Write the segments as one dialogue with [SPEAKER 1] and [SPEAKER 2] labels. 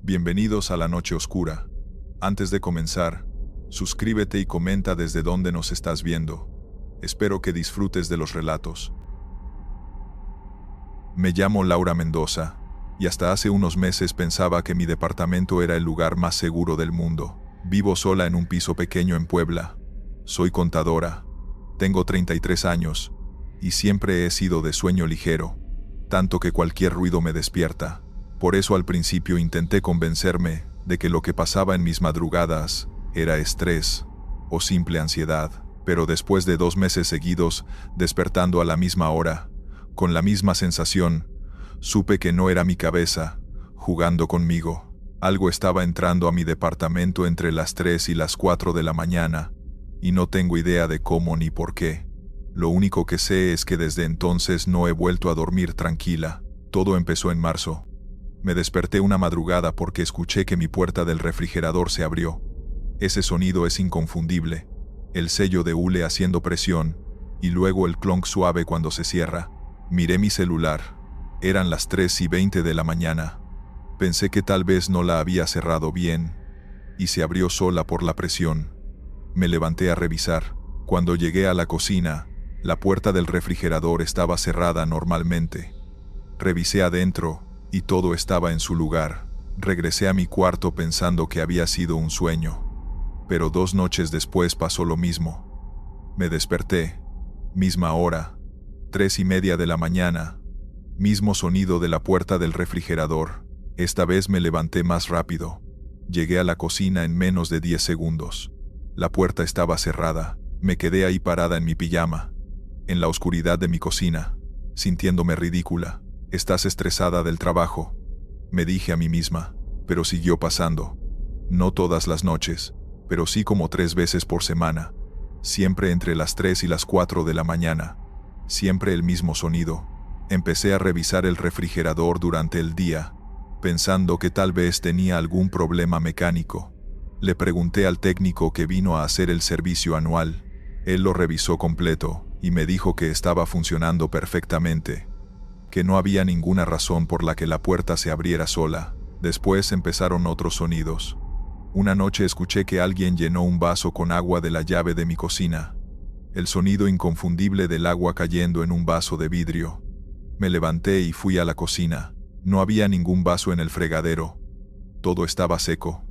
[SPEAKER 1] Bienvenidos a la noche oscura. Antes de comenzar, suscríbete y comenta desde dónde nos estás viendo. Espero que disfrutes de los relatos. Me llamo Laura Mendoza, y hasta hace unos meses pensaba que mi departamento era el lugar más seguro del mundo. Vivo sola en un piso pequeño en Puebla. Soy contadora. Tengo 33 años, y siempre he sido de sueño ligero, tanto que cualquier ruido me despierta. Por eso al principio intenté convencerme de que lo que pasaba en mis madrugadas era estrés o simple ansiedad, pero después de 2 meses seguidos, despertando a la misma hora, con la misma sensación, supe que no era mi cabeza jugando conmigo. Algo estaba entrando a mi departamento entre las 3 y las 4 de la mañana, y no tengo idea de cómo ni por qué. Lo único que sé es que desde entonces no he vuelto a dormir tranquila. Todo empezó en marzo. Me desperté una madrugada porque escuché que mi puerta del refrigerador se abrió. Ese sonido es inconfundible, el sello de hule haciendo presión, y luego el clonk suave cuando se cierra. Miré mi celular. Eran las 3:20 de la mañana. Pensé que tal vez no la había cerrado bien, y se abrió sola por la presión. Me levanté a revisar. Cuando llegué a la cocina, la puerta del refrigerador estaba cerrada normalmente. Revisé adentro, y todo estaba en su lugar. Regresé a mi cuarto pensando que había sido un sueño. Pero 2 noches después pasó lo mismo. Me desperté. Misma hora. 3:30 de la mañana. Mismo sonido de la puerta del refrigerador. Esta vez me levanté más rápido. Llegué a la cocina en menos de 10 segundos. La puerta estaba cerrada. Me quedé ahí parada en mi pijama, en la oscuridad de mi cocina, sintiéndome ridícula. «Estás estresada del trabajo», me dije a mí misma, pero siguió pasando. No todas las noches, pero sí como 3 veces por semana. Siempre entre las 3 y las 4 de la mañana. Siempre el mismo sonido. Empecé a revisar el refrigerador durante el día, pensando que tal vez tenía algún problema mecánico. Le pregunté al técnico que vino a hacer el servicio anual. Él lo revisó completo y me dijo que estaba funcionando perfectamente, que no había ninguna razón por la que la puerta se abriera sola. Después empezaron otros sonidos. Una noche escuché que alguien llenó un vaso con agua de la llave de mi cocina. El sonido inconfundible del agua cayendo en un vaso de vidrio. Me levanté y fui a la cocina. No había ningún vaso en el fregadero. Todo estaba seco.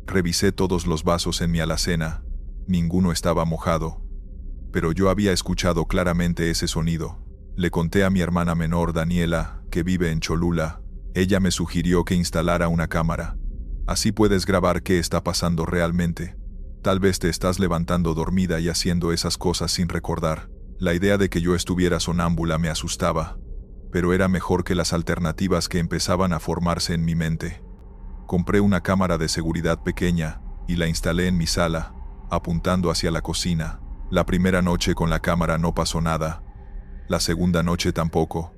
[SPEAKER 1] Revisé todos los vasos en mi alacena. Ninguno estaba mojado. Pero yo había escuchado claramente ese sonido. Le conté a mi hermana menor Daniela, que vive en Cholula. Ella me sugirió que instalara una cámara. Así puedes grabar qué está pasando realmente. Tal vez te estás levantando dormida y haciendo esas cosas sin recordar. La idea de que yo estuviera sonámbula me asustaba, pero era mejor que las alternativas que empezaban a formarse en mi mente. Compré una cámara de seguridad pequeña y la instalé en mi sala, apuntando hacia la cocina. La primera noche con la cámara no pasó nada. La segunda noche tampoco.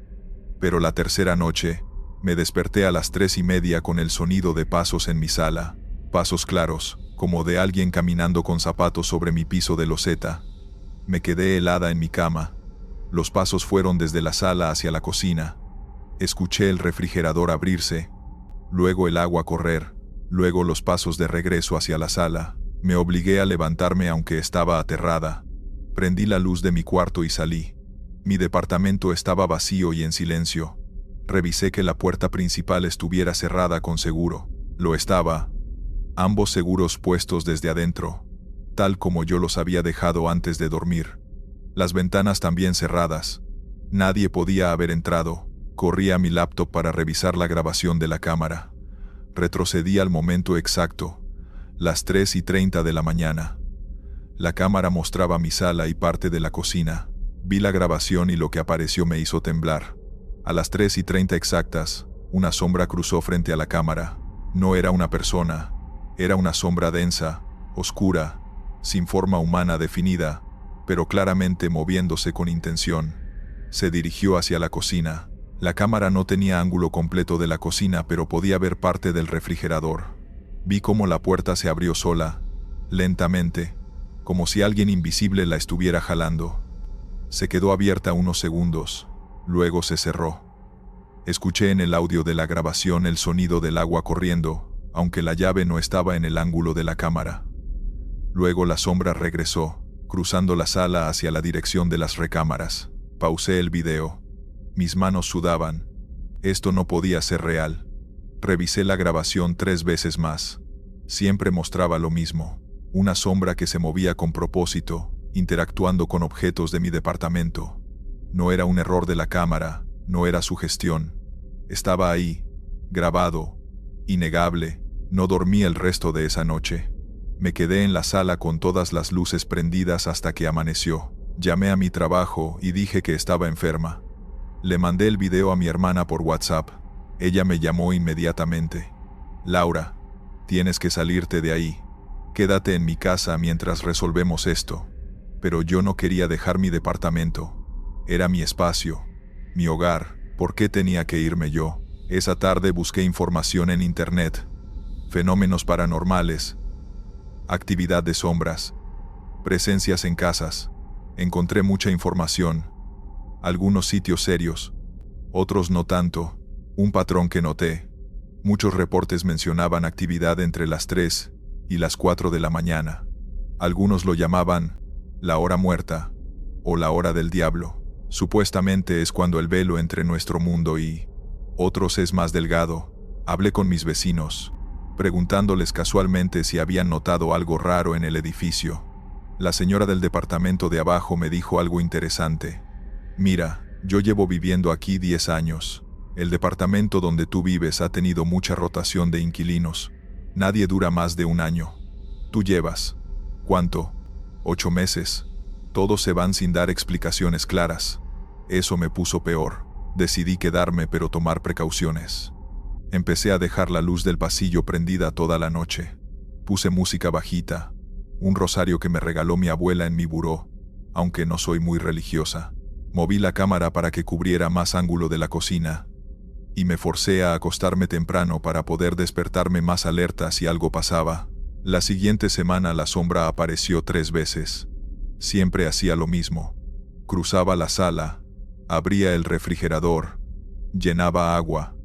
[SPEAKER 1] Pero la tercera noche, me desperté a las 3:30 con el sonido de pasos en mi sala. Pasos claros, como de alguien caminando con zapatos sobre mi piso de loseta. Me quedé helada en mi cama. Los pasos fueron desde la sala hacia la cocina. Escuché el refrigerador abrirse, luego el agua correr, luego los pasos de regreso hacia la sala. Me obligué a levantarme aunque estaba aterrada. Prendí la luz de mi cuarto y salí. Mi departamento estaba vacío y en silencio. Revisé que la puerta principal estuviera cerrada con seguro. Lo estaba. Ambos seguros puestos desde adentro, tal como yo los había dejado antes de dormir. Las ventanas también cerradas. Nadie podía haber entrado. Corrí a mi laptop para revisar la grabación de la cámara. Retrocedí al momento exacto, las 3:30 de la mañana. La cámara mostraba mi sala y parte de la cocina. Vi la grabación y lo que apareció me hizo temblar. A las 3:30 exactas, una sombra cruzó frente a la cámara. No era una persona, era una sombra densa, oscura, sin forma humana definida, pero claramente moviéndose con intención. Se dirigió hacia la cocina. La cámara no tenía ángulo completo de la cocina, pero podía ver parte del refrigerador. Vi cómo la puerta se abrió sola, lentamente, como si alguien invisible la estuviera jalando. Se quedó abierta unos segundos, luego se cerró. Escuché en el audio de la grabación el sonido del agua corriendo, aunque la llave no estaba en el ángulo de la cámara. Luego la sombra regresó, cruzando la sala hacia la dirección de las recámaras. Pausé el video. Mis manos sudaban. Esto no podía ser real. Revisé la grabación 3 veces más. Siempre mostraba lo mismo. Una sombra que se movía con propósito, interactuando con objetos de mi departamento. No era un error de la cámara, no era sugestión. Estaba ahí, grabado, innegable. No dormí el resto de esa noche. Me quedé en la sala con todas las luces prendidas hasta que amaneció. Llamé a mi trabajo y dije que estaba enferma. Le mandé el video a mi hermana por WhatsApp. Ella me llamó inmediatamente. Laura, tienes que salirte de ahí. Quédate en mi casa mientras resolvemos esto. Pero yo no quería dejar mi departamento. Era mi espacio, mi hogar. ¿Por qué tenía que irme yo? Esa tarde busqué información en internet. Fenómenos paranormales. Actividad de sombras. Presencias en casas. Encontré mucha información. Algunos sitios serios. Otros no tanto. Un patrón que noté. Muchos reportes mencionaban actividad entre las 3 y las 4 de la mañana. Algunos lo llamaban la hora muerta o la hora del diablo. Supuestamente es cuando el velo entre nuestro mundo y otros es más delgado. Hablé con mis vecinos, preguntándoles casualmente si habían notado algo raro en el edificio. La señora del departamento de abajo me dijo algo interesante. Mira, yo llevo viviendo aquí 10 años. El departamento donde tú vives ha tenido mucha rotación de inquilinos. Nadie dura más de 1 año. Tú llevas, ¿cuánto? 8 meses. Todos se van sin dar explicaciones claras. Eso me puso peor. Decidí quedarme pero tomar precauciones. Empecé a dejar la luz del pasillo prendida toda la noche. Puse música bajita, un rosario que me regaló mi abuela en mi buró, aunque no soy muy religiosa. Moví la cámara para que cubriera más ángulo de la cocina, y me forcé a acostarme temprano para poder despertarme más alerta si algo pasaba. La siguiente semana la sombra apareció 3 veces. Siempre hacía lo mismo. Cruzaba la sala, abría el refrigerador, llenaba agua.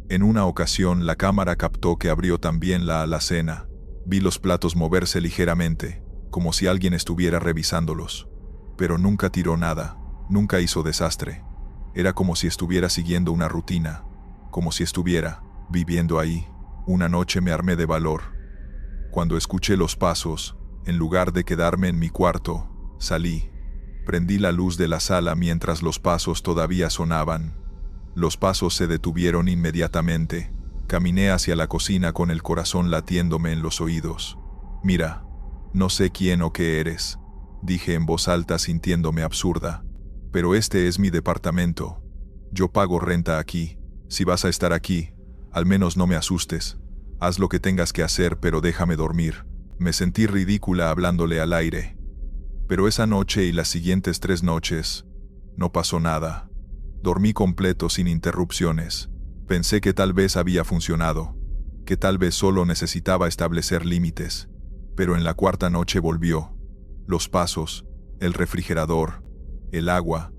[SPEAKER 1] En una ocasión la cámara captó que abrió también la alacena. Vi los platos moverse ligeramente, como si alguien estuviera revisándolos. Pero nunca tiró nada, nunca hizo desastre. Era como si estuviera siguiendo una rutina, como si estuviera viviendo ahí. Una noche me armé de valor. Cuando escuché los pasos, en lugar de quedarme en mi cuarto, salí. Prendí la luz de la sala mientras los pasos todavía sonaban. Los pasos se detuvieron inmediatamente. Caminé hacia la cocina con el corazón latiéndome en los oídos. Mira, no sé quién o qué eres, dije en voz alta sintiéndome absurda. Pero este es mi departamento. Yo pago renta aquí. Si vas a estar aquí, al menos no me asustes. Haz lo que tengas que hacer, pero déjame dormir. Me sentí ridícula hablándole al aire. Pero esa noche y las siguientes 3 noches, no pasó nada. Dormí completo sin interrupciones. Pensé que tal vez había funcionado, que tal vez solo necesitaba establecer límites. Pero en la 4ª noche volvió. Los pasos, el refrigerador, el agua,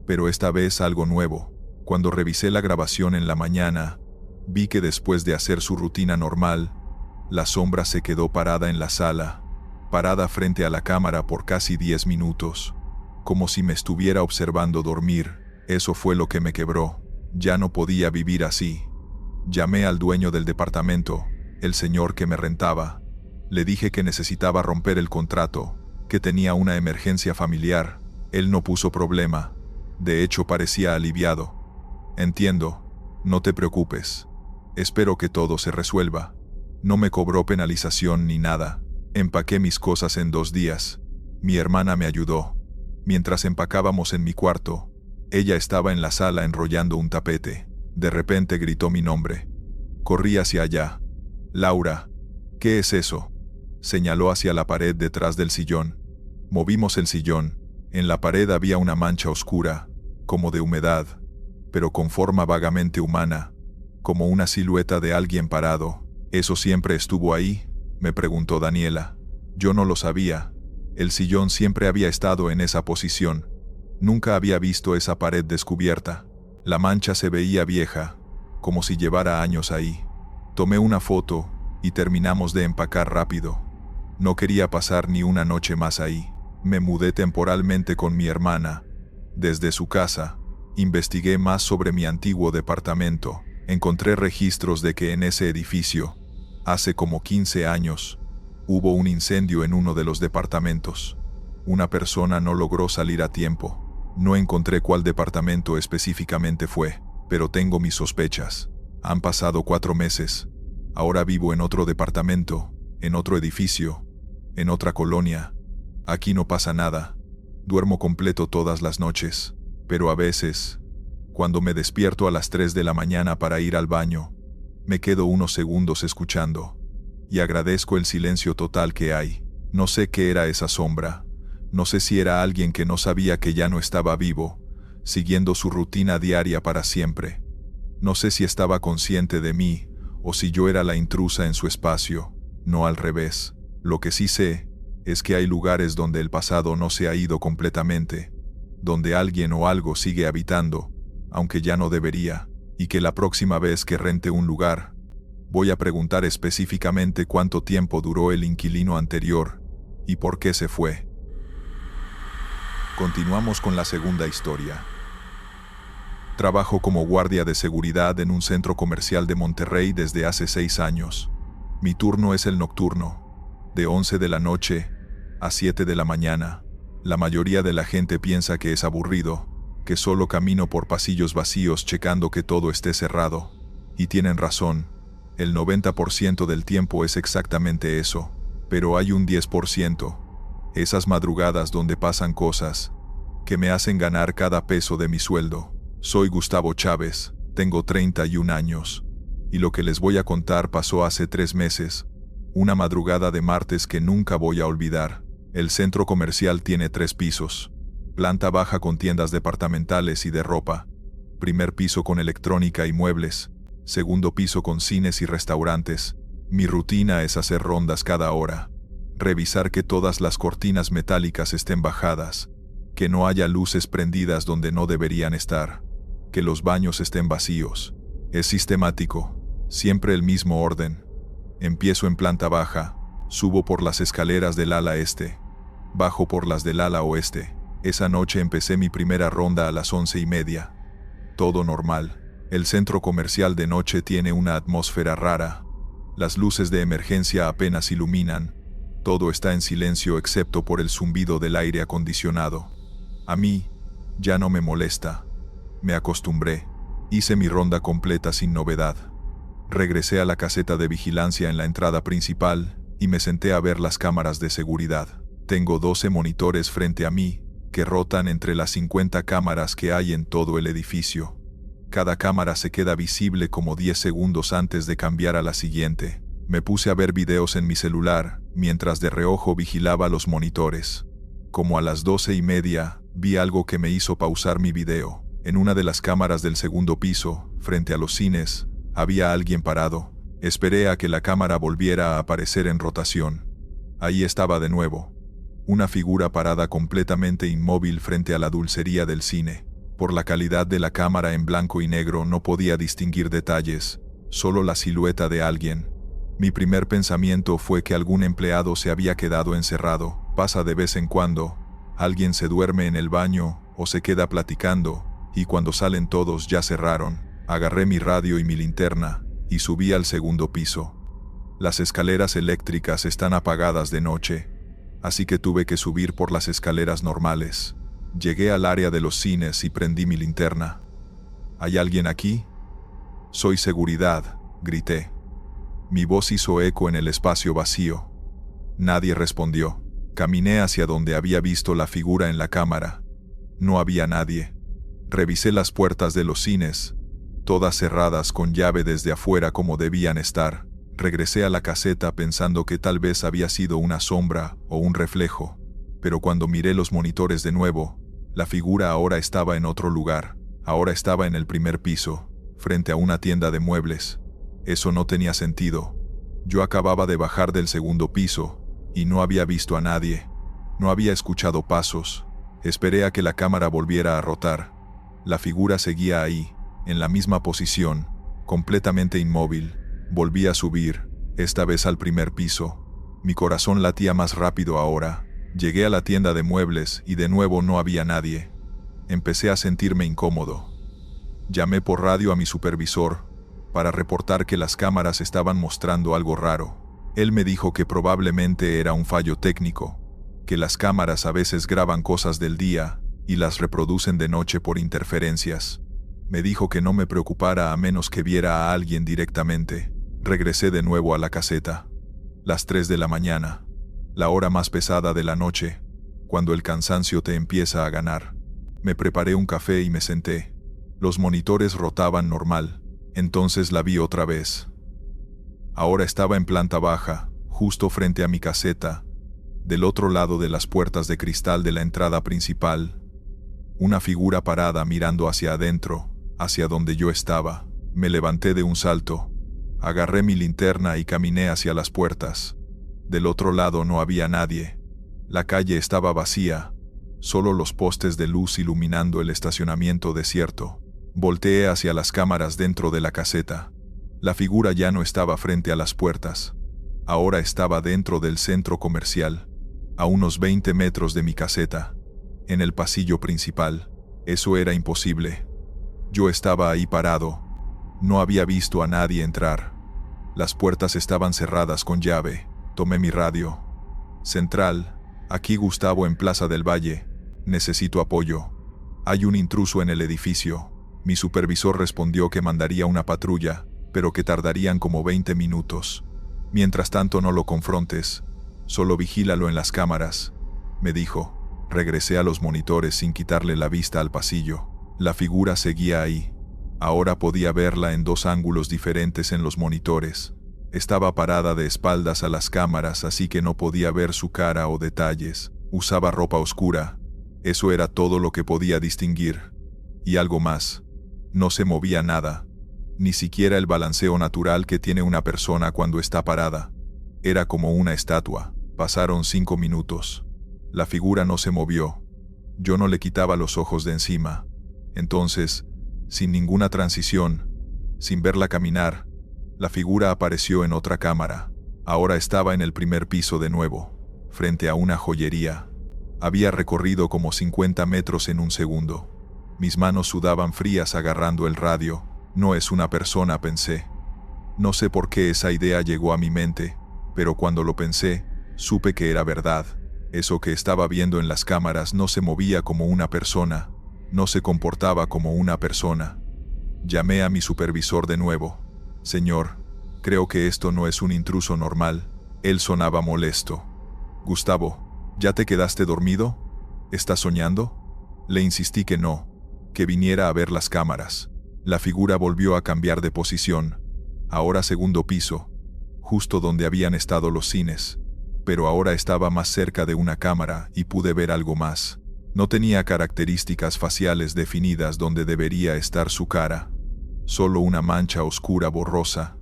[SPEAKER 1] pero esta vez algo nuevo. Cuando revisé la grabación en la mañana, vi que después de hacer su rutina normal, la sombra se quedó parada en la sala, parada frente a la cámara por casi 10 minutos, como si me estuviera observando dormir. Eso fue lo que me quebró. Ya no podía vivir así. Llamé al dueño del departamento, el señor que me rentaba. Le dije que necesitaba romper el contrato, que tenía una emergencia familiar. Él no puso problema. De hecho, parecía aliviado. Entiendo. No te preocupes. Espero que todo se resuelva. No me cobró penalización ni nada. Empaqué mis cosas en 2 días. Mi hermana me ayudó. Mientras empacábamos en mi cuarto, ella estaba en la sala enrollando un tapete. De repente gritó mi nombre. Corrí hacia allá. Laura, ¿qué es eso? Señaló hacia la pared detrás del sillón. Movimos el sillón. En la pared había una mancha oscura, como de humedad, pero con forma vagamente humana, como una silueta de alguien parado. ¿Eso siempre estuvo ahí?, me preguntó Daniela. Yo no lo sabía. El sillón siempre había estado en esa posición. Nunca había visto esa pared descubierta. La mancha se veía vieja, como si llevara años ahí. Tomé una foto y terminamos de empacar rápido. No quería pasar ni una noche más ahí. Me mudé temporalmente con mi hermana. Desde su casa, investigué más sobre mi antiguo departamento. Encontré registros de que en ese edificio, hace como 15 años, hubo un incendio en uno de los departamentos. Una persona no logró salir a tiempo. No encontré cuál departamento específicamente fue, pero tengo mis sospechas. Han pasado 4 meses. Ahora vivo en otro departamento, en otro edificio, en otra colonia. Aquí no pasa nada. Duermo completo todas las noches, pero a veces, cuando me despierto a las 3 de la mañana para ir al baño, me quedo unos segundos escuchando, y agradezco el silencio total que hay. No sé qué era esa sombra. No sé si era alguien que no sabía que ya no estaba vivo, siguiendo su rutina diaria para siempre. No sé si estaba consciente de mí, o si yo era la intrusa en su espacio, no al revés. Lo que sí sé es que hay lugares donde el pasado no se ha ido completamente, donde alguien o algo sigue habitando, aunque ya no debería, y que la próxima vez que rente un lugar, voy a preguntar específicamente cuánto tiempo duró el inquilino anterior y por qué se fue. Continuamos con la segunda historia. Trabajo como guardia de seguridad en un centro comercial de Monterrey desde hace 6 años. Mi turno es el nocturno, de 11 de la noche a 7 de la mañana. La mayoría de la gente piensa que es aburrido, que solo camino por pasillos vacíos checando que todo esté cerrado. Y tienen razón, el 90% del tiempo es exactamente eso, pero hay un 10%. Esas madrugadas donde pasan cosas que me hacen ganar cada peso de mi sueldo. Soy Gustavo Chávez, tengo 31 años, y lo que les voy a contar pasó hace 3 meses, una madrugada de martes que nunca voy a olvidar. El centro comercial tiene 3 pisos, planta baja con tiendas departamentales y de ropa, primer piso con electrónica y muebles, segundo piso con cines y restaurantes. Mi rutina es hacer rondas cada hora, revisar que todas las cortinas metálicas estén bajadas, que no haya luces prendidas donde no deberían estar, que los baños estén vacíos. Es sistemático, siempre el mismo orden. Empiezo en planta baja, subo por las escaleras del ala este, bajo por las del ala oeste. Esa noche empecé mi primera ronda a las 11:30. Todo normal. El centro comercial de noche tiene una atmósfera rara. Las luces de emergencia apenas iluminan. Todo está en silencio excepto por el zumbido del aire acondicionado. A mí, ya no me molesta. Me acostumbré. Hice mi ronda completa sin novedad. Regresé a la caseta de vigilancia en la entrada principal y me senté a ver las cámaras de seguridad. Tengo 12 monitores frente a mí, que rotan entre las 50 cámaras que hay en todo el edificio. Cada cámara se queda visible como 10 segundos antes de cambiar a la siguiente. Me puse a ver videos en mi celular, mientras de reojo vigilaba los monitores. Como a las 12:30, vi algo que me hizo pausar mi video. En una de las cámaras del segundo piso, frente a los cines, había alguien parado. Esperé a que la cámara volviera a aparecer en rotación. Ahí estaba de nuevo. Una figura parada completamente inmóvil frente a la dulcería del cine. Por la calidad de la cámara en blanco y negro no podía distinguir detalles, solo la silueta de alguien. Mi primer pensamiento fue que algún empleado se había quedado encerrado. Pasa de vez en cuando, alguien se duerme en el baño o se queda platicando, y cuando salen todos ya cerraron. Agarré mi radio y mi linterna y subí al segundo piso. Las escaleras eléctricas están apagadas de noche, así que tuve que subir por las escaleras normales. Llegué al área de los cines y prendí mi linterna. ¿Hay alguien aquí? Soy seguridad, grité. Mi voz hizo eco en el espacio vacío. Nadie respondió. Caminé hacia donde había visto la figura en la cámara. No había nadie. Revisé las puertas de los cines, todas cerradas con llave desde afuera como debían estar. Regresé a la caseta pensando que tal vez había sido una sombra o un reflejo, pero cuando miré los monitores de nuevo, la figura ahora estaba en otro lugar. Ahora estaba en el primer piso, frente a una tienda de muebles. Eso no tenía sentido. Yo acababa de bajar del segundo piso y no había visto a nadie. No había escuchado pasos. Esperé a que la cámara volviera a rotar. La figura seguía ahí, en la misma posición, completamente inmóvil. Volví a subir, esta vez al primer piso. Mi corazón latía más rápido ahora. Llegué a la tienda de muebles y de nuevo no había nadie. Empecé a sentirme incómodo. Llamé por radio a mi supervisor para reportar que las cámaras estaban mostrando algo raro. Él me dijo que probablemente era un fallo técnico, que las cámaras a veces graban cosas del día y las reproducen de noche por interferencias. Me dijo que no me preocupara a menos que viera a alguien directamente. Regresé de nuevo a la caseta. Las 3 de la mañana, la hora más pesada de la noche, cuando el cansancio te empieza a ganar. Me preparé un café y me senté. Los monitores rotaban normal, entonces la vi otra vez. Ahora estaba en planta baja, justo frente a mi caseta, del otro lado de las puertas de cristal de la entrada principal. Una figura parada mirando hacia adentro, hacia donde yo estaba. Me levanté de un salto, agarré mi linterna y caminé hacia las puertas. Del otro lado no había nadie. La calle estaba vacía, solo los postes de luz iluminando el estacionamiento desierto. Volteé hacia las cámaras dentro de la caseta. La figura ya no estaba frente a las puertas. Ahora estaba dentro del centro comercial, a unos 20 metros de mi caseta, en el pasillo principal. Eso era imposible. Yo estaba ahí parado. No había visto a nadie entrar. Las puertas estaban cerradas con llave. Tomé mi radio. Central, aquí Gustavo en Plaza del Valle. Necesito apoyo. Hay un intruso en el edificio. Mi supervisor respondió que mandaría una patrulla, pero que tardarían como 20 minutos. Mientras tanto no lo confrontes, solo vigílalo en las cámaras, me dijo. Regresé a los monitores sin quitarle la vista al pasillo. La figura seguía ahí. Ahora podía verla en 2 ángulos diferentes en los monitores. Estaba parada de espaldas a las cámaras, así que no podía ver su cara o detalles. Usaba ropa oscura. Eso era todo lo que podía distinguir. Y algo más. No se movía nada. Ni siquiera el balanceo natural que tiene una persona cuando está parada. Era como una estatua. Pasaron 5 minutos. La figura no se movió. Yo no le quitaba los ojos de encima. Entonces, sin ninguna transición, sin verla caminar, la figura apareció en otra cámara. Ahora estaba en el primer piso de nuevo, frente a una joyería. Había recorrido como 50 metros en un segundo. Mis manos sudaban frías agarrando el radio. No es una persona, pensé. No sé por qué esa idea llegó a mi mente, pero cuando lo pensé, supe que era verdad. Eso que estaba viendo en las cámaras no se movía como una persona, no se comportaba como una persona. Llamé a mi supervisor de nuevo. Señor, creo que esto no es un intruso normal. Él sonaba molesto. Gustavo, ¿ya te quedaste dormido? ¿Estás soñando? Le insistí que no, que viniera a ver las cámaras. La figura volvió a cambiar de posición, ahora segundo piso, justo donde habían estado los cines, pero ahora estaba más cerca de una cámara y pude ver algo más. No tenía características faciales definidas donde debería estar su cara, solo una mancha oscura borrosa.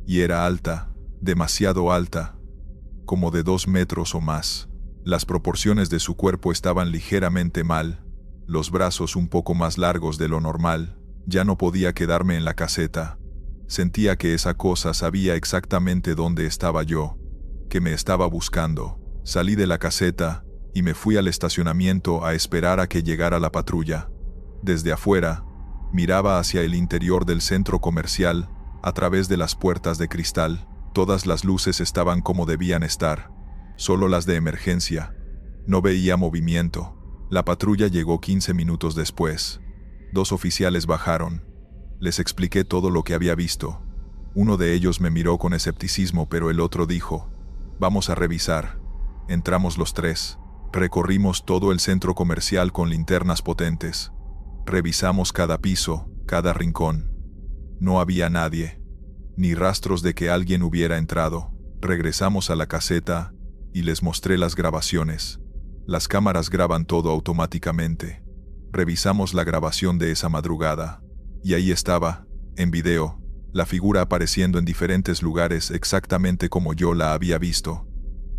[SPEAKER 1] Y era alta, demasiado alta, como de 2 metros o más. Las proporciones de su cuerpo estaban ligeramente mal, los brazos un poco más largos de lo normal. Ya no podía quedarme en la caseta. Sentía que esa cosa sabía exactamente dónde estaba yo, que me estaba buscando. Salí de la caseta y me fui al estacionamiento a esperar a que llegara la patrulla. Desde afuera, miraba hacia el interior del centro comercial, a través de las puertas de cristal. Todas las luces estaban como debían estar, solo las de emergencia. No veía movimiento. La patrulla llegó 15 minutos después. 2 oficiales bajaron. Les expliqué todo lo que había visto. Uno de ellos me miró con escepticismo, pero el otro dijo, «Vamos a revisar». Entramos los 3. Recorrimos todo el centro comercial con linternas potentes. Revisamos cada piso, cada rincón. No había nadie, ni rastros de que alguien hubiera entrado. Regresamos a la caseta y les mostré las grabaciones. Las cámaras graban todo automáticamente. Revisamos la grabación de esa madrugada, y ahí estaba, en video, la figura apareciendo en diferentes lugares exactamente como yo la había visto.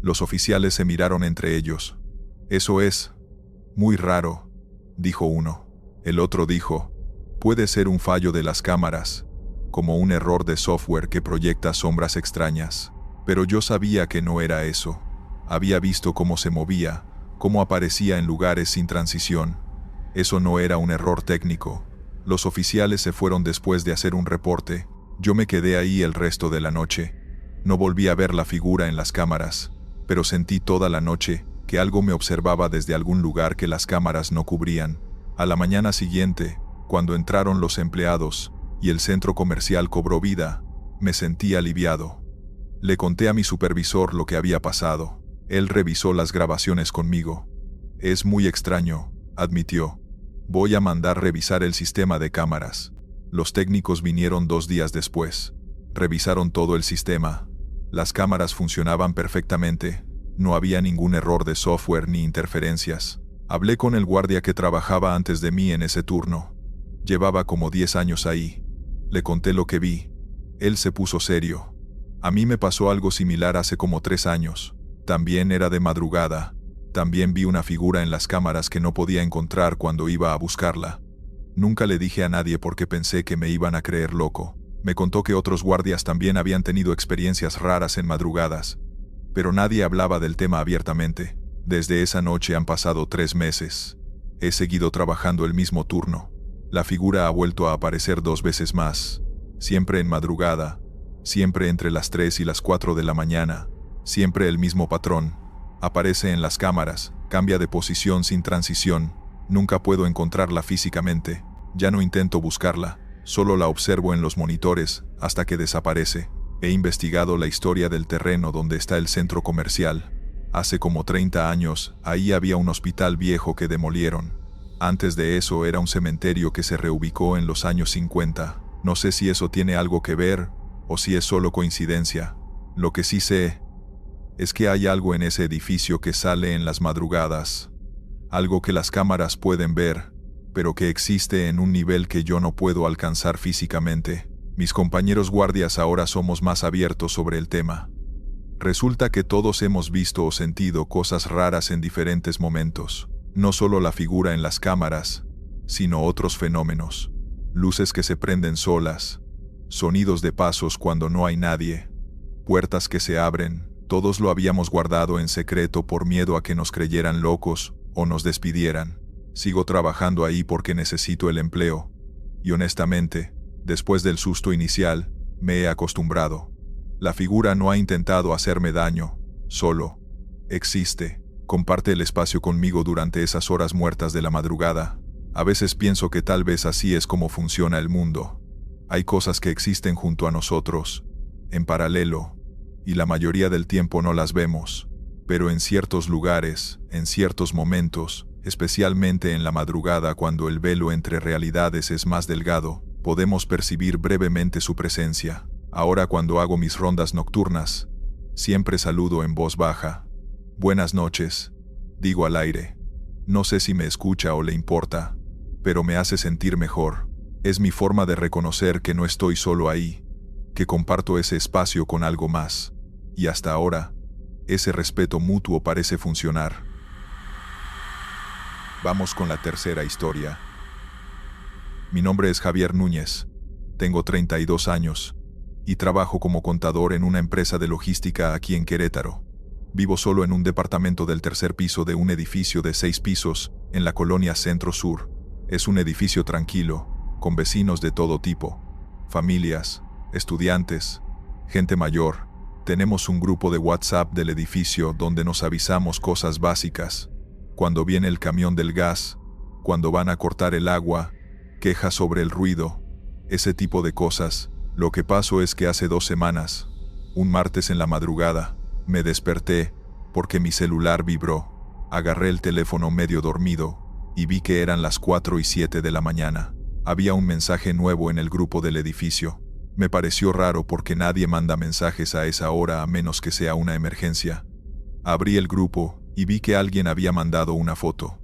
[SPEAKER 1] Los oficiales se miraron entre ellos. «Eso es muy raro», dijo uno. El otro dijo, «Puede ser un fallo de las cámaras». como un error de software que proyecta sombras extrañas. Pero yo sabía que no era eso. Había visto cómo se movía, cómo aparecía en lugares sin transición. Eso no era un error técnico. Los oficiales se fueron después de hacer un reporte. Yo me quedé ahí el resto de la noche. No volví a ver la figura en las cámaras, pero sentí toda la noche que algo me observaba desde algún lugar que las cámaras no cubrían. A la mañana siguiente, cuando entraron los empleados y el centro comercial cobró vida, me sentí aliviado. Le conté a mi supervisor lo que había pasado. Él revisó las grabaciones conmigo. Es muy extraño, admitió. Voy a mandar revisar el sistema de cámaras. Los técnicos vinieron 2 días después. Revisaron todo el sistema. Las cámaras funcionaban perfectamente. No había ningún error de software ni interferencias. Hablé con el guardia que trabajaba antes de mí en ese turno. Llevaba como 10 años ahí. Le conté lo que vi. Él se puso serio. A mí me pasó algo similar hace como 3 años. También era de madrugada. También vi una figura en las cámaras que no podía encontrar cuando iba a buscarla. Nunca le dije a nadie porque pensé que me iban a creer loco. Me contó que otros guardias también habían tenido experiencias raras en madrugadas. Pero nadie hablaba del tema abiertamente. Desde esa noche han pasado 3 meses. He seguido trabajando el mismo turno. La figura ha vuelto a aparecer 2 veces más. Siempre en madrugada. Siempre entre las 3 y las 4 de la mañana. Siempre el mismo patrón. Aparece en las cámaras, cambia de posición sin transición. Nunca puedo encontrarla físicamente. Ya no intento buscarla, solo la observo en los monitores hasta que desaparece. He investigado la historia del terreno donde está el centro comercial. Hace como 30 años, ahí había un hospital viejo que demolieron. Antes de eso era un cementerio que se reubicó en los años 50. No sé si eso tiene algo que ver o si es solo coincidencia. Lo que sí sé es que hay algo en ese edificio que sale en las madrugadas. Algo que las cámaras pueden ver, pero que existe en un nivel que yo no puedo alcanzar físicamente. Mis compañeros guardias ahora somos más abiertos sobre el tema. Resulta que todos hemos visto o sentido cosas raras en diferentes momentos. No solo la figura en las cámaras, sino otros fenómenos. Luces que se prenden solas, sonidos de pasos cuando no hay nadie, puertas que se abren. Todos lo habíamos guardado en secreto por miedo a que nos creyeran locos o nos despidieran. Sigo trabajando ahí porque necesito el empleo. Y honestamente, después del susto inicial, me he acostumbrado. La figura no ha intentado hacerme daño, solo existe. Comparte el espacio conmigo durante esas horas muertas de la madrugada. A veces pienso que tal vez así es como funciona el mundo. Hay cosas que existen junto a nosotros, en paralelo, y la mayoría del tiempo no las vemos, pero en ciertos lugares, en ciertos momentos, especialmente en la madrugada cuando el velo entre realidades es más delgado, podemos percibir brevemente su presencia. Ahora cuando hago mis rondas nocturnas, siempre saludo en voz baja. Buenas noches, digo al aire. No sé si me escucha o le importa, pero me hace sentir mejor. Es mi forma de reconocer que no estoy solo ahí, que comparto ese espacio con algo más. Y hasta ahora, ese respeto mutuo parece funcionar. Vamos con la tercera historia. Mi nombre es Javier Núñez, tengo 32 años y trabajo como contador en una empresa de logística aquí en Querétaro. Vivo solo en un departamento del 3er piso de un edificio de 6 pisos en la colonia Centro Sur. Es un edificio tranquilo, con vecinos de todo tipo, familias, estudiantes, gente mayor. Tenemos un grupo de WhatsApp del edificio donde nos avisamos cosas básicas. Cuando viene el camión del gas, cuando van a cortar el agua, quejas sobre el ruido, ese tipo de cosas. Lo que pasó es que hace 2 semanas, un martes en la madrugada, me desperté porque mi celular vibró. Agarré el teléfono medio dormido y vi que eran las 4:07 de la mañana. Había un mensaje nuevo en el grupo del edificio. Me pareció raro porque nadie manda mensajes a esa hora a menos que sea una emergencia. Abrí el grupo y vi que alguien había mandado una foto.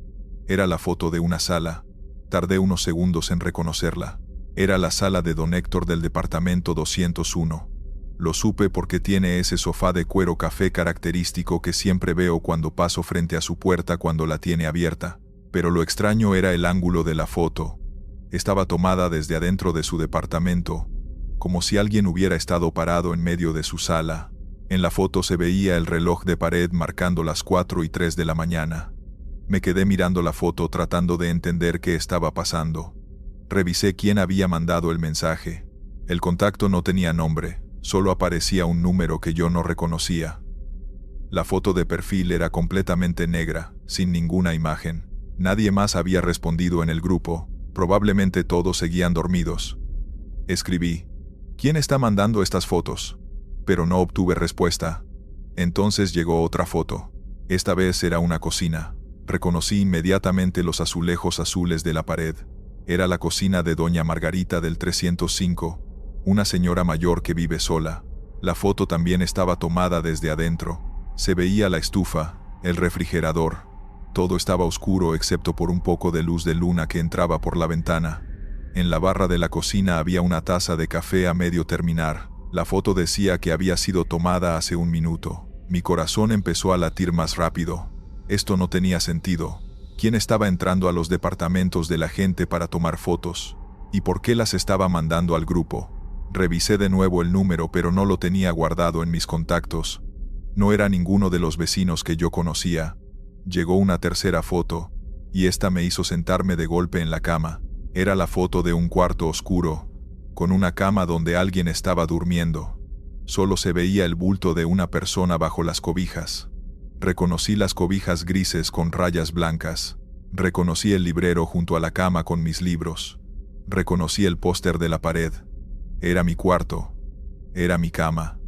[SPEAKER 1] Era la foto de una sala. Tardé unos segundos en reconocerla. Era la sala de don Héctor del departamento 201. Lo supe porque tiene ese sofá de cuero café característico que siempre veo cuando paso frente a su puerta cuando la tiene abierta. Pero lo extraño era el ángulo de la foto. Estaba tomada desde adentro de su departamento, como si alguien hubiera estado parado en medio de su sala. En la foto se veía el reloj de pared marcando las 4:03 de la mañana. Me quedé mirando la foto tratando de entender qué estaba pasando. Revisé quién había mandado el mensaje. El contacto no tenía nombre, solo aparecía un número que yo no reconocía. La foto de perfil era completamente negra, sin ninguna imagen. Nadie más había respondido en el grupo, probablemente todos seguían dormidos. Escribí: ¿quién está mandando estas fotos? Pero no obtuve respuesta. Entonces llegó otra foto. Esta vez era una cocina. Reconocí inmediatamente los azulejos azules de la pared. Era la cocina de doña Margarita del 305, una señora mayor que vive sola. La foto también estaba tomada desde adentro. Se veía la estufa, el refrigerador. Todo estaba oscuro excepto por un poco de luz de luna que entraba por la ventana. En la barra de la cocina había una taza de café a medio terminar. La foto decía que había sido tomada hace un minuto. Mi corazón empezó a latir más rápido. Esto no tenía sentido. ¿Quién estaba entrando a los departamentos de la gente para tomar fotos? ¿Y por qué las estaba mandando al grupo? Revisé de nuevo el número, pero no lo tenía guardado en mis contactos. No era ninguno de los vecinos que yo conocía. Llegó una tercera foto, y esta me hizo sentarme de golpe en la cama. Era la foto de un cuarto oscuro, con una cama donde alguien estaba durmiendo. Solo se veía el bulto de una persona bajo las cobijas. Reconocí las cobijas grises con rayas blancas. Reconocí el librero junto a la cama con mis libros. Reconocí el póster de la pared. Era mi cuarto. Era mi cama.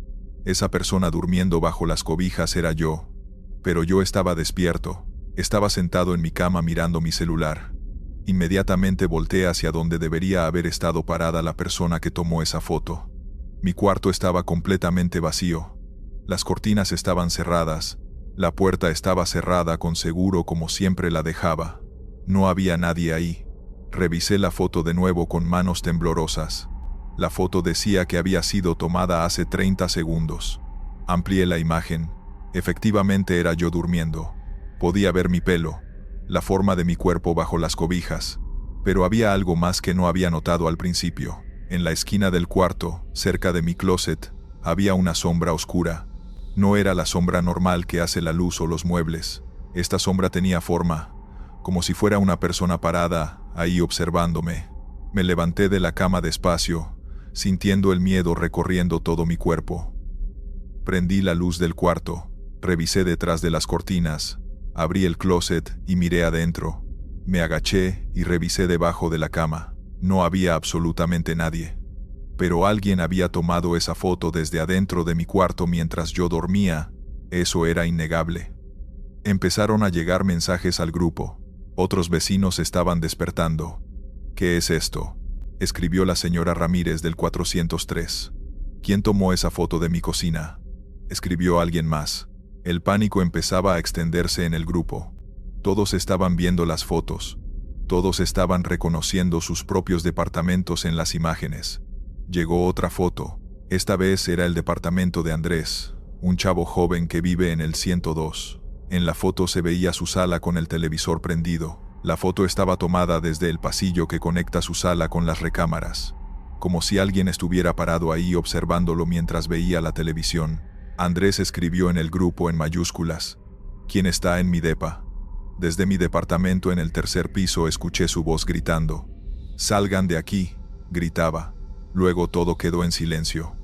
[SPEAKER 1] Esa persona durmiendo bajo las cobijas era yo. Pero yo estaba despierto. Estaba sentado en mi cama mirando mi celular. Inmediatamente volteé hacia donde debería haber estado parada la persona que tomó esa foto. Mi cuarto estaba completamente vacío. Las cortinas estaban cerradas. La puerta estaba cerrada con seguro como siempre la dejaba. No había nadie ahí. Revisé la foto de nuevo con manos temblorosas. La foto decía que había sido tomada hace 30 segundos. Amplié la imagen. Efectivamente era yo durmiendo. Podía ver mi pelo, la forma de mi cuerpo bajo las cobijas, pero había algo más que no había notado al principio. En la esquina del cuarto, cerca de mi closet, había una sombra oscura. No era la sombra normal que hace la luz o los muebles. Esta sombra tenía forma, como si fuera una persona parada, ahí observándome. Me levanté de la cama despacio, sintiendo el miedo recorriendo todo mi cuerpo. Prendí la luz del cuarto, revisé detrás de las cortinas, abrí el closet y miré adentro. Me agaché y revisé debajo de la cama. No había absolutamente nadie. Pero alguien había tomado esa foto desde adentro de mi cuarto mientras yo dormía. Eso era innegable. Empezaron a llegar mensajes al grupo. Otros vecinos estaban despertando. ¿Qué es esto?, escribió la señora Ramírez del 403. ¿Quién tomó esa foto de mi cocina?, escribió alguien más. El pánico empezaba a extenderse en el grupo. Todos estaban viendo las fotos. Todos estaban reconociendo sus propios departamentos en las imágenes. Llegó otra foto. Esta vez era el departamento de Andrés, un chavo joven que vive en el 102. En la foto se veía su sala con el televisor prendido. La foto estaba tomada desde el pasillo que conecta su sala con las recámaras, como si alguien estuviera parado ahí observándolo mientras veía la televisión. Andrés escribió en el grupo en mayúsculas: ¿quién está en mi depa? Desde mi departamento en el tercer piso escuché su voz gritando. «Salgan de aquí», gritaba. Luego todo quedó en silencio.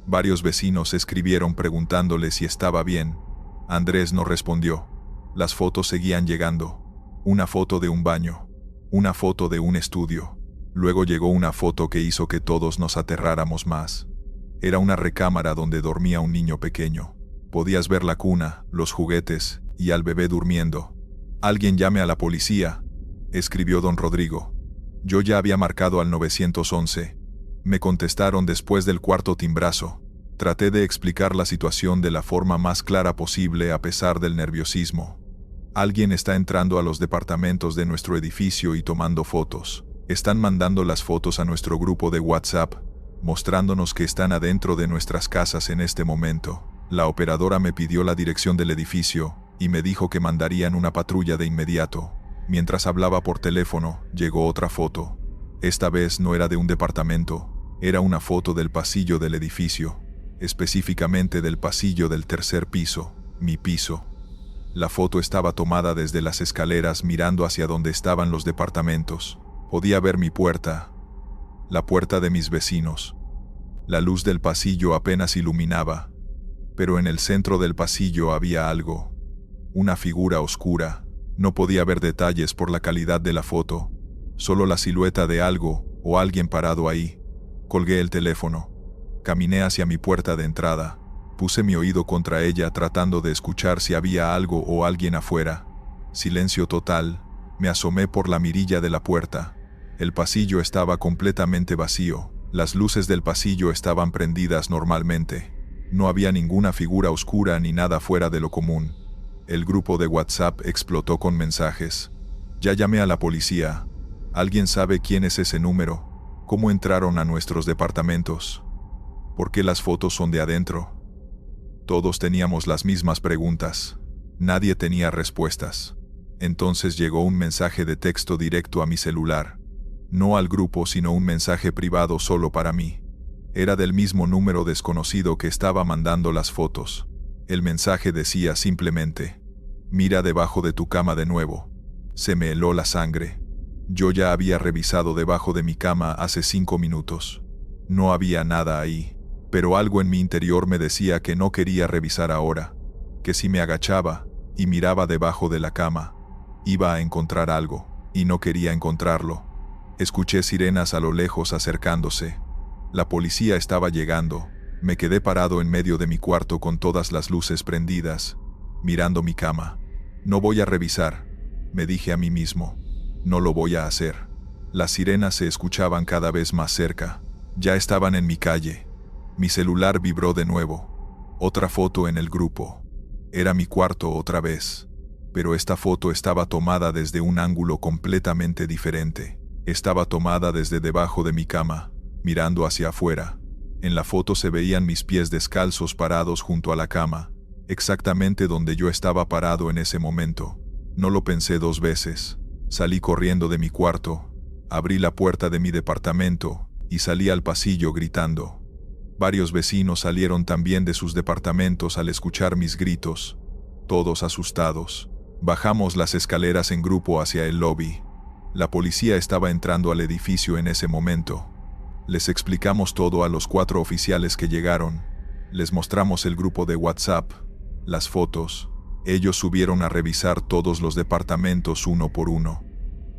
[SPEAKER 1] Varios vecinos escribieron preguntándole si estaba bien. Andrés no respondió. Las fotos seguían llegando. Una foto de un baño. Una foto de un estudio. Luego llegó una foto que hizo que todos nos aterráramos más. Era una recámara donde dormía un niño pequeño. Podías ver la cuna, los juguetes y al bebé durmiendo. «Alguien llame a la policía», escribió don Rodrigo. Yo ya había marcado al 911. Me contestaron después del cuarto timbrazo. Traté de explicar la situación de la forma más clara posible a pesar del nerviosismo. Alguien está entrando a los departamentos de nuestro edificio y tomando fotos. Están mandando las fotos a nuestro grupo de WhatsApp, mostrándonos que están adentro de nuestras casas en este momento. La operadora me pidió la dirección del edificio y me dijo que mandarían una patrulla de inmediato. Mientras hablaba por teléfono, llegó otra foto. Esta vez no era de un departamento, Era una foto del pasillo del edificio, específicamente del pasillo del tercer piso, mi piso. La foto estaba tomada desde las escaleras mirando hacia donde estaban los departamentos. Podía ver mi puerta, la puerta de mis vecinos. La luz del pasillo apenas iluminaba, pero en el centro del pasillo había algo, una figura oscura. No podía ver detalles por la calidad de la foto, solo la silueta de algo o alguien parado ahí. Colgué el teléfono, caminé hacia mi puerta de entrada, puse mi oído contra ella tratando de escuchar si había algo o alguien afuera. Silencio total. Me asomé por la mirilla de la puerta. El pasillo estaba completamente vacío. Las luces del pasillo estaban prendidas normalmente. No había ninguna figura oscura ni nada fuera de lo común. El grupo de WhatsApp explotó con mensajes. Ya llamé a la policía. ¿Alguien sabe quién es ese número? ¿Cómo entraron a nuestros departamentos? ¿Por qué las fotos son de adentro? Todos teníamos las mismas preguntas. Nadie tenía respuestas. Entonces llegó un mensaje de texto directo a mi celular. No al grupo, sino un mensaje privado solo para mí. Era del mismo número desconocido que estaba mandando las fotos. El mensaje decía simplemente: mira debajo de tu cama de nuevo. Se me heló la sangre. Yo ya había revisado debajo de mi cama hace 5 minutos. No había nada ahí, pero algo en mi interior me decía que no quería revisar ahora, que si me agachaba y miraba debajo de la cama, iba a encontrar algo, y no quería encontrarlo. Escuché sirenas a lo lejos acercándose. La policía estaba llegando. Me quedé parado en medio de mi cuarto con todas las luces prendidas, mirando mi cama. No voy a revisar, me dije a mí mismo. No lo voy a hacer. Las sirenas se escuchaban cada vez más cerca. Ya estaban en mi calle. Mi celular vibró de nuevo. Otra foto en el grupo. Era mi cuarto otra vez. Pero esta foto estaba tomada desde un ángulo completamente diferente. Estaba tomada desde debajo de mi cama, mirando hacia afuera. En la foto se veían mis pies descalzos parados junto a la cama, exactamente donde yo estaba parado en ese momento. No lo pensé 2 veces. Salí corriendo de mi cuarto, abrí la puerta de mi departamento y salí al pasillo gritando. Varios vecinos salieron también de sus departamentos al escuchar mis gritos, todos asustados. Bajamos las escaleras en grupo hacia el lobby. La policía estaba entrando al edificio en ese momento. Les explicamos todo a los 4 oficiales que llegaron. Les mostramos el grupo de WhatsApp, las fotos. Ellos subieron a revisar todos los departamentos uno por uno.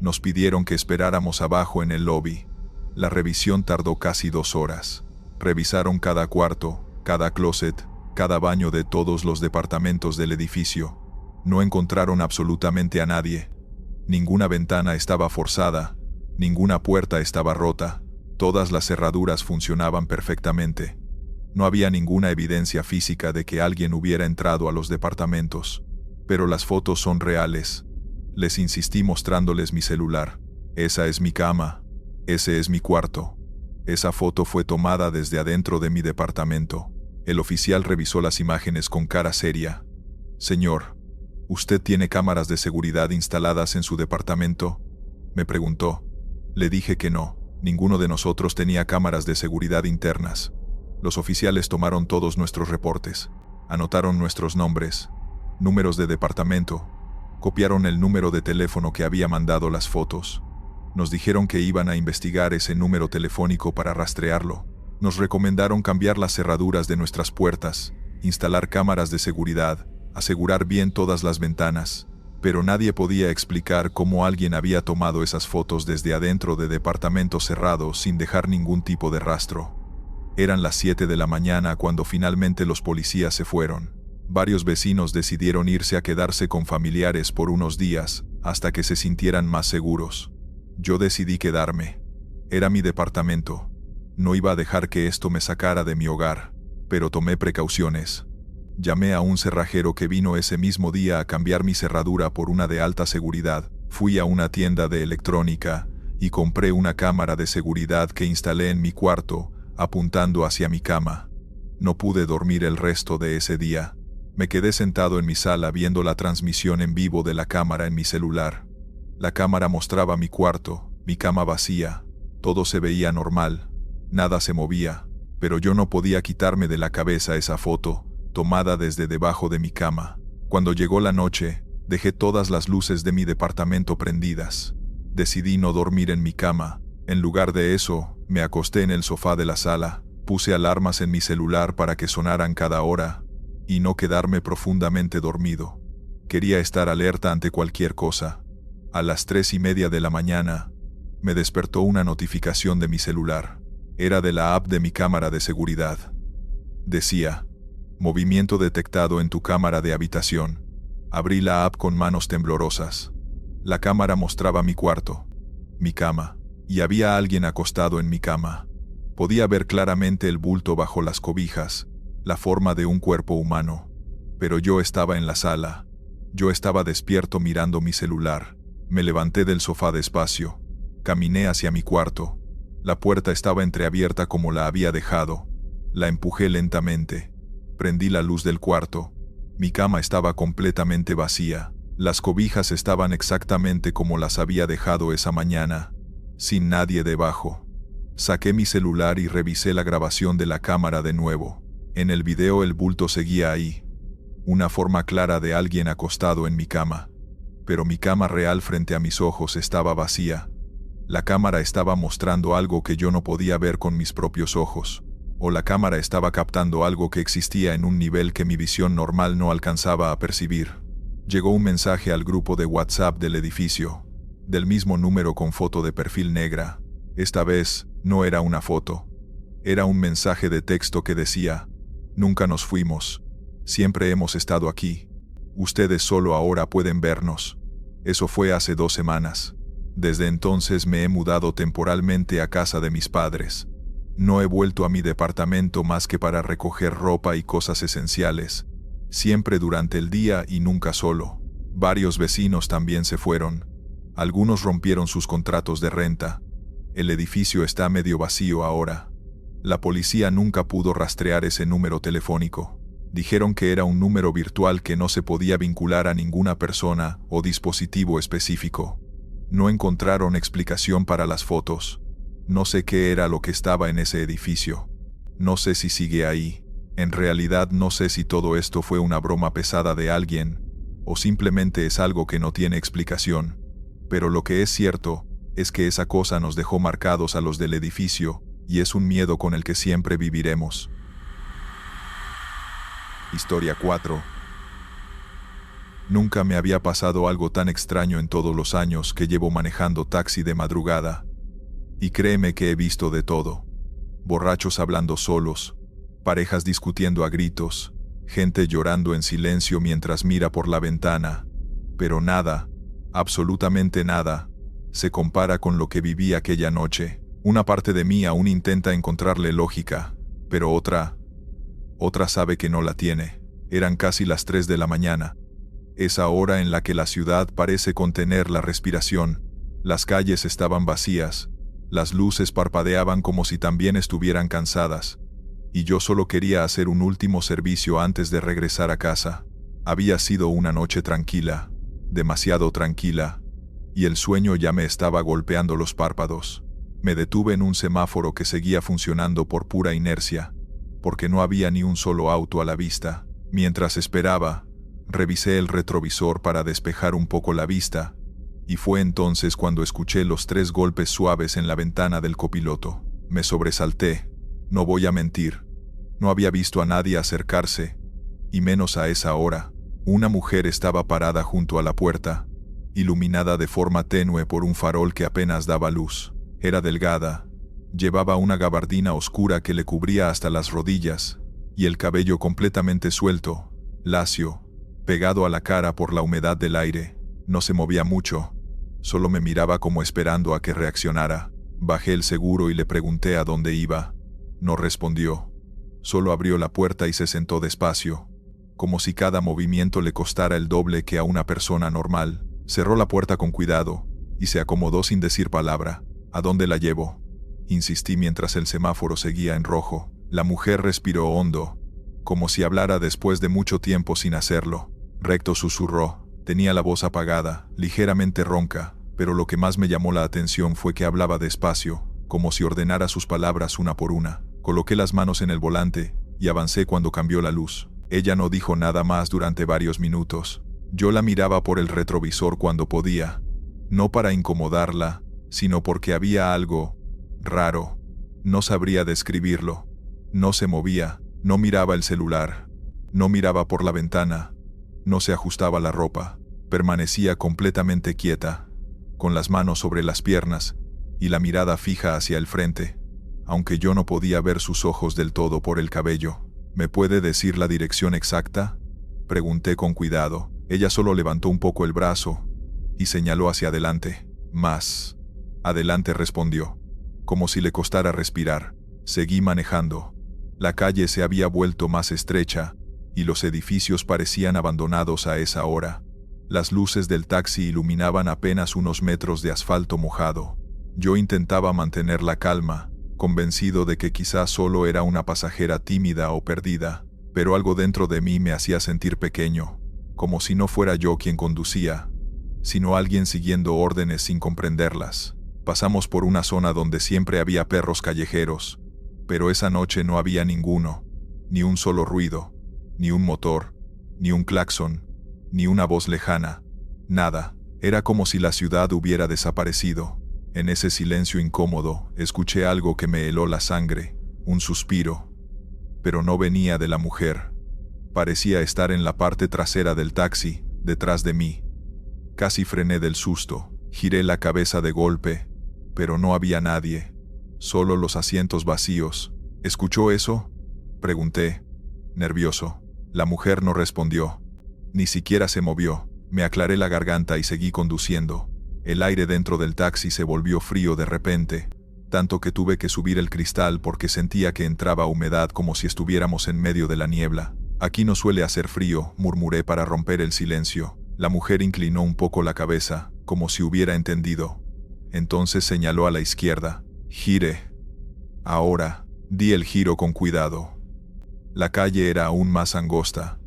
[SPEAKER 1] Nos pidieron que esperáramos abajo en el lobby. La revisión tardó casi 2 horas. Revisaron cada cuarto, cada closet, cada baño de todos los departamentos del edificio. No encontraron absolutamente a nadie. Ninguna ventana estaba forzada, ninguna puerta estaba rota. Todas las cerraduras funcionaban perfectamente. No había ninguna evidencia física de que alguien hubiera entrado a los departamentos. Pero las fotos son reales. Les insistí mostrándoles mi celular. Esa es mi cama. Ese es mi cuarto. Esa foto fue tomada desde adentro de mi departamento. El oficial revisó las imágenes con cara seria. Señor, ¿usted tiene cámaras de seguridad instaladas en su departamento?, me preguntó. Le dije que no. Ninguno de nosotros tenía cámaras de seguridad internas. Los oficiales tomaron todos nuestros reportes, anotaron nuestros nombres, números de departamento, copiaron el número de teléfono que había mandado las fotos. Nos dijeron que iban a investigar ese número telefónico para rastrearlo. Nos recomendaron cambiar las cerraduras de nuestras puertas, instalar cámaras de seguridad, asegurar bien todas las ventanas. Pero nadie podía explicar cómo alguien había tomado esas fotos desde adentro de departamentos cerrados sin dejar ningún tipo de rastro. Eran las 7 de la mañana cuando finalmente los policías se fueron. Varios vecinos decidieron irse a quedarse con familiares por unos días, hasta que se sintieran más seguros. Yo decidí quedarme. Era mi departamento. No iba a dejar que esto me sacara de mi hogar, pero tomé precauciones. Llamé a un cerrajero que vino ese mismo día a cambiar mi cerradura por una de alta seguridad. Fui a una tienda de electrónica y compré una cámara de seguridad que instalé en mi cuarto, apuntando hacia mi cama. No pude dormir el resto de ese día. Me quedé sentado en mi sala viendo la transmisión en vivo de la cámara en mi celular. La cámara mostraba mi cuarto, mi cama vacía. Todo se veía normal. Nada se movía, pero yo no podía quitarme de la cabeza esa foto, tomada desde debajo de mi cama. Cuando llegó la noche, dejé todas las luces de mi departamento prendidas. Decidí no dormir en mi cama. En lugar de eso, me acosté en el sofá de la sala, puse alarmas en mi celular para que sonaran cada hora, y no quedarme profundamente dormido. Quería estar alerta ante cualquier cosa. A las 3:30 de la mañana, me despertó una notificación de mi celular. Era de la app de mi cámara de seguridad. Decía: movimiento detectado en tu cámara de habitación. Abrí la app con manos temblorosas. La cámara mostraba mi cuarto, mi cama, y había alguien acostado en mi cama. Podía ver claramente el bulto bajo las cobijas, la forma de un cuerpo humano. Pero yo estaba en la sala. Yo estaba despierto mirando mi celular. Me levanté del sofá despacio. Caminé hacia mi cuarto. La puerta estaba entreabierta como la había dejado. La empujé lentamente. Prendí la luz del cuarto. Mi cama estaba completamente vacía. Las cobijas estaban exactamente como las había dejado esa mañana, sin nadie debajo. Saqué mi celular y revisé la grabación de la cámara de nuevo. En el video el bulto seguía ahí. Una forma clara de alguien acostado en mi cama. Pero mi cama real frente a mis ojos estaba vacía. La cámara estaba mostrando algo que yo no podía ver con mis propios ojos. O la cámara estaba captando algo que existía en un nivel que mi visión normal no alcanzaba a percibir. Llegó un mensaje al grupo de WhatsApp del edificio, del mismo número con foto de perfil negra. Esta vez, no era una foto. Era un mensaje de texto que decía: nunca nos fuimos. Siempre hemos estado aquí. Ustedes solo ahora pueden vernos. Eso fue hace 2 semanas. Desde entonces me he mudado temporalmente a casa de mis padres. No he vuelto a mi departamento más que para recoger ropa y cosas esenciales. Siempre durante el día y nunca solo. Varios vecinos también se fueron. Algunos rompieron sus contratos de renta. El edificio está medio vacío ahora. La policía nunca pudo rastrear ese número telefónico. Dijeron que era un número virtual que no se podía vincular a ninguna persona o dispositivo específico. No encontraron explicación para las fotos. No sé qué era lo que estaba en ese edificio. No sé si sigue ahí. En realidad no sé si todo esto fue una broma pesada de alguien, o simplemente es algo que no tiene explicación. Pero lo que es cierto, es que esa cosa nos dejó marcados a los del edificio, y es un miedo con el que siempre viviremos. Historia 4. Nunca me había pasado algo tan extraño en todos los años que llevo manejando taxi de madrugada. Y créeme que he visto de todo. Borrachos hablando solos, parejas discutiendo a gritos, gente llorando en silencio mientras mira por la ventana. Pero nada, absolutamente nada, se compara con lo que viví aquella noche. Una parte de mí aún intenta encontrarle lógica, pero otra sabe que no la tiene. Eran casi las 3 de la mañana. Esa hora en la que la ciudad parece contener la respiración. Las calles estaban vacías. Las luces parpadeaban como si también estuvieran cansadas. Y yo solo quería hacer un último servicio antes de regresar a casa. Había sido una noche tranquila, demasiado tranquila, y el sueño ya me estaba golpeando los párpados. Me detuve en un semáforo que seguía funcionando por pura inercia, porque no había ni un solo auto a la vista. Mientras esperaba, revisé el retrovisor para despejar un poco la vista, y fue entonces cuando escuché los 3 golpes suaves en la ventana del copiloto. Me sobresalté, no voy a mentir. No había visto a nadie acercarse, y menos a esa hora. Una mujer estaba parada junto a la puerta, iluminada de forma tenue por un farol que apenas daba luz. Era delgada, llevaba una gabardina oscura que le cubría hasta las rodillas, y el cabello completamente suelto, lacio, pegado a la cara por la humedad del aire. No se movía mucho, solo me miraba como esperando a que reaccionara. Bajé el seguro y le pregunté a dónde iba. No respondió. Solo abrió la puerta y se sentó despacio, como si cada movimiento le costara el doble que a una persona normal. Cerró la puerta con cuidado y se acomodó sin decir palabra. ¿A dónde la llevo?, insistí mientras el semáforo seguía en rojo. La mujer respiró hondo, como si hablara después de mucho tiempo sin hacerlo. Recto susurró. Tenía la voz apagada, ligeramente ronca, pero lo que más me llamó la atención fue que hablaba despacio, como si ordenara sus palabras una por una. Coloqué las manos en el volante y avancé cuando cambió la luz. Ella no dijo nada más durante varios minutos. Yo la miraba por el retrovisor cuando podía, no para incomodarla, sino porque había algo raro. No sabría describirlo. No se movía, no miraba el celular, no miraba por la ventana, no se ajustaba la ropa. Permanecía completamente quieta, con las manos sobre las piernas y la mirada fija hacia el frente, aunque yo no podía ver sus ojos del todo por el cabello. ¿Me puede decir la dirección exacta?, pregunté con cuidado. Ella solo levantó un poco el brazo y señaló hacia adelante. Más adelante, respondió, como si le costara respirar. Seguí manejando. La calle se había vuelto más estrecha y los edificios parecían abandonados a esa hora. Las luces del taxi iluminaban apenas unos metros de asfalto mojado. Yo intentaba mantener la calma, convencido de que quizás solo era una pasajera tímida o perdida, pero algo dentro de mí me hacía sentir pequeño, como si no fuera yo quien conducía, sino alguien siguiendo órdenes sin comprenderlas. Pasamos por una zona donde siempre había perros callejeros, pero esa noche no había ninguno, ni un solo ruido, ni un motor, ni un claxon, ni una voz lejana, nada. Era como si la ciudad hubiera desaparecido. En ese silencio incómodo, escuché algo que me heló la sangre, un suspiro. Pero no venía de la mujer. Parecía estar en la parte trasera del taxi, detrás de mí. Casi frené del susto, giré la cabeza de golpe, pero no había nadie, solo los asientos vacíos. ¿Escuchó eso?, pregunté, nervioso. La mujer no respondió, ni siquiera se movió. Me aclaré la garganta y seguí conduciendo. El aire dentro del taxi se volvió frío de repente, tanto que tuve que subir el cristal porque sentía que entraba humedad como si estuviéramos en medio de la niebla. Aquí no suele hacer frío, murmuré para romper el silencio. La mujer inclinó un poco la cabeza, como si hubiera entendido. Entonces señaló a la izquierda. Gire. Ahora, di el giro con cuidado. La calle era aún más angosta,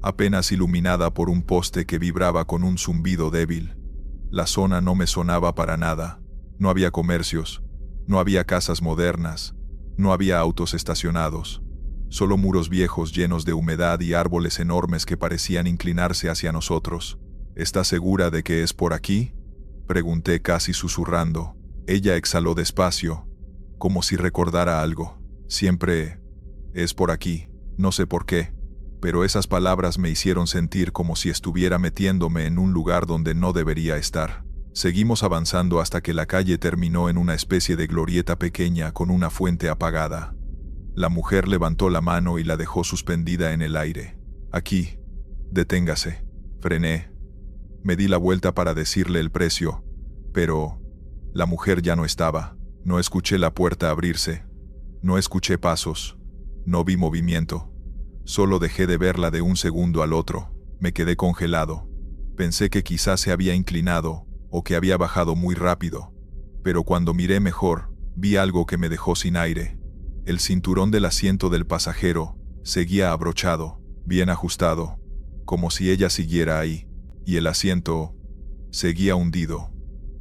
[SPEAKER 1] apenas iluminada por un poste que vibraba con un zumbido débil. La zona no me sonaba para nada. No había comercios, no había casas modernas, no había autos estacionados, solo muros viejos llenos de humedad y árboles enormes que parecían inclinarse hacia nosotros. ¿Estás segura de que es por aquí?, pregunté casi susurrando. Ella exhaló despacio, como si recordara algo. Siempre es por aquí, no sé por qué, pero esas palabras me hicieron sentir como si estuviera metiéndome en un lugar donde no debería estar. Seguimos avanzando hasta que la calle terminó en una especie de glorieta pequeña con una fuente apagada. La mujer levantó la mano y la dejó suspendida en el aire. Aquí, deténgase. Frené. Me di la vuelta para decirle el precio, pero la mujer ya no estaba. No escuché la puerta abrirse. No escuché pasos. No vi movimiento. Solo dejé de verla de un segundo al otro. Me quedé congelado. Pensé que quizás se había inclinado o que había bajado muy rápido, pero cuando miré mejor, vi algo que me dejó sin aire. El cinturón del asiento del pasajero seguía abrochado, bien ajustado, como si ella siguiera ahí, y el asiento seguía hundido,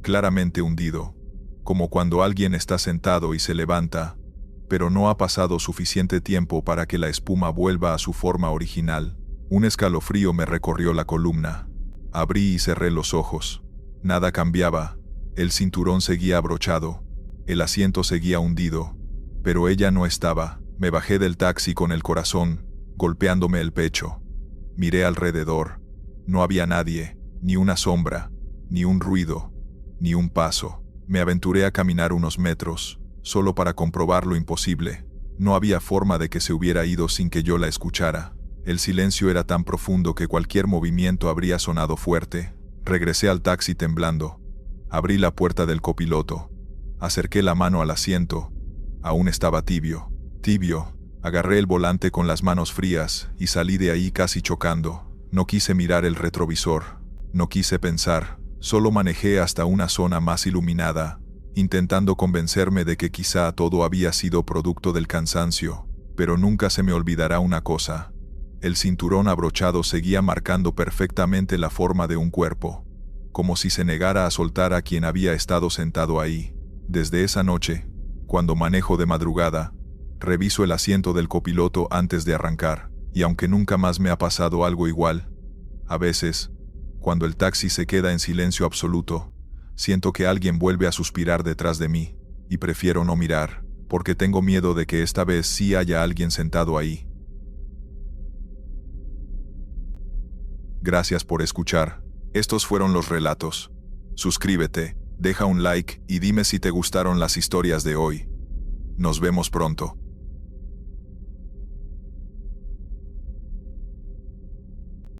[SPEAKER 1] claramente hundido, como cuando alguien está sentado y se levanta, pero no ha pasado suficiente tiempo para que la espuma vuelva a su forma original. Un escalofrío me recorrió la columna. Abrí y cerré los ojos. Nada cambiaba. El cinturón seguía abrochado. El asiento seguía hundido. Pero ella no estaba. Me bajé del taxi con el corazón golpeándome el pecho. Miré alrededor. No había nadie, ni una sombra, ni un ruido, ni un paso. Me aventuré a caminar unos metros, solo para comprobar lo imposible. No había forma de que se hubiera ido sin que yo la escuchara. El silencio era tan profundo que cualquier movimiento habría sonado fuerte. Regresé al taxi temblando. Abrí la puerta del copiloto. Acerqué la mano al asiento. Aún estaba tibio. Tibio. Agarré el volante con las manos frías y salí de ahí casi chocando. No quise mirar el retrovisor. No quise pensar. Solo manejé hasta una zona más iluminada, intentando convencerme de que quizá todo había sido producto del cansancio. Pero nunca se me olvidará una cosa. El cinturón abrochado seguía marcando perfectamente la forma de un cuerpo, como si se negara a soltar a quien había estado sentado ahí. Desde esa noche, Cuando manejo de madrugada, reviso el asiento del copiloto antes de arrancar, y aunque nunca más me ha pasado algo igual, a veces, cuando el taxi se queda en silencio absoluto, siento que alguien vuelve a suspirar detrás de mí, y prefiero no mirar, porque tengo miedo de que esta vez sí haya alguien sentado ahí. Gracias por escuchar. Estos fueron los relatos. Suscríbete, deja un like y dime si te gustaron las historias de hoy. Nos vemos pronto.